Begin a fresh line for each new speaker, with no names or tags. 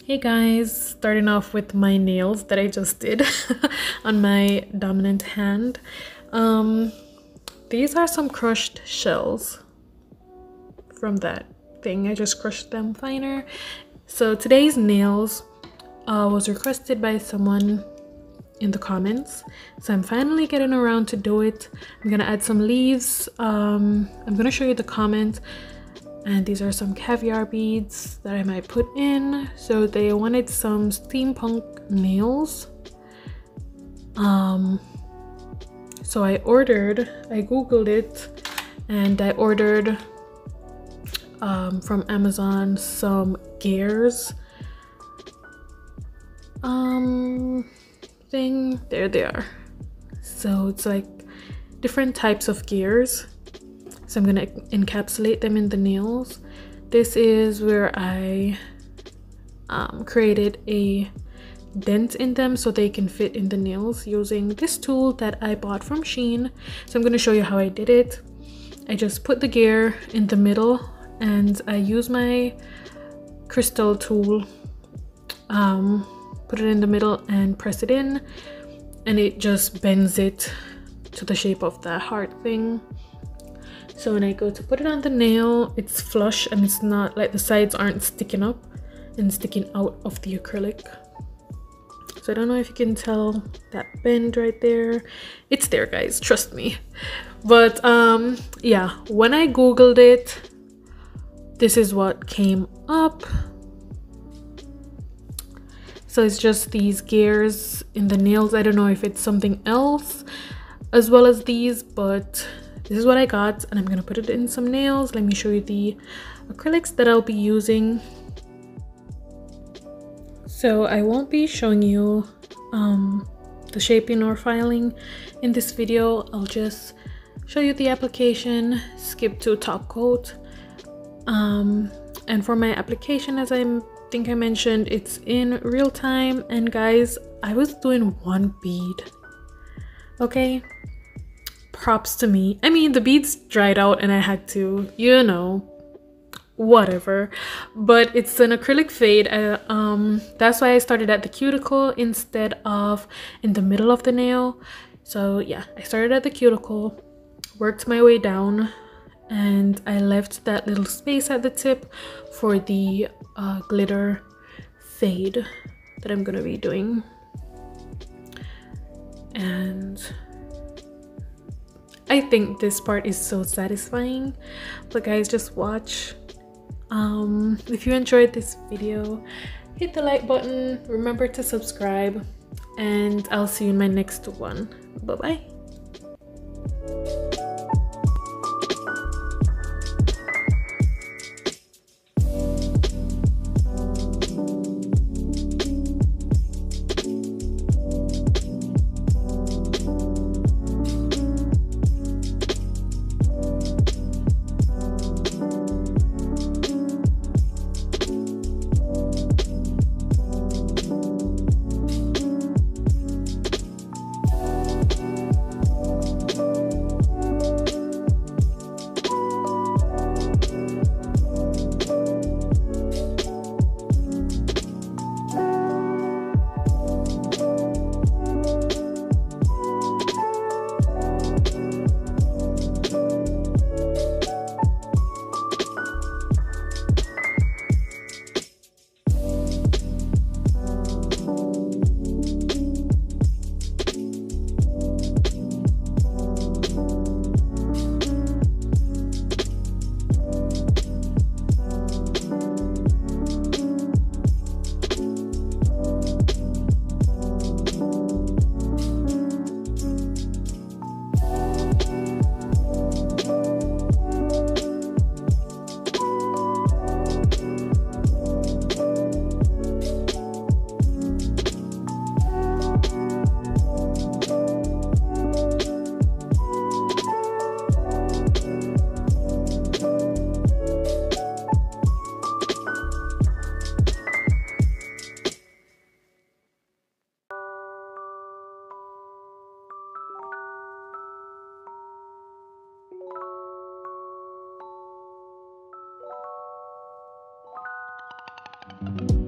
Hey guys, starting off with my nails that I just did on my dominant hand. These are some crushed shells from that thing. I just crushed them finer. So today's nails was requested by someone in the comments, so I'm finally getting around to do it. I'm gonna add some leaves. I'm gonna show you the comment. And these are some caviar beads that I might put in. So they wanted some steampunk nails. So I googled it and I ordered from Amazon some gears thing. There they are. So it's like different types of gears. So I'm gonna encapsulate them in the nails. This is where I created a dent in them so they can fit in the nails using this tool that I bought from Shein. So I'm gonna show you how I did it. I just put the gear in the middle and I use my crystal tool, put it in the middle and press it in, and it just bends it to the shape of the heart thing. So when I go to put it on the nail, it's flush and it's not like the sides aren't sticking up and sticking out of the acrylic. So I don't know if you can tell that bend right there. It's there, guys, trust me. But yeah, when I googled it, this is what came up. So it's just these gears in the nails. I don't know if it's something else as well as these, but this is what I got, and I'm gonna put it in some nails. Let me show you the acrylics that I'll be using. So I won't be showing you the shaping or filing in this video. I'll just show you the application, skip to top coat. And for my application, as I think I mentioned, it's in real time. And guys, I was doing one bead, okay? Props to me. I mean, the beads dried out and I had to, you know, whatever, but it's an acrylic fade. That's why I started at the cuticle instead of in the middle of the nail. So yeah, I started at the cuticle, worked my way down, and I left that little space at the tip for the glitter fade that I'm gonna be doing. And I think this part is so satisfying, but guys, just watch. If you enjoyed this video, hit the like button, remember to subscribe, and I'll see you in my next one. Bye bye. Thank you.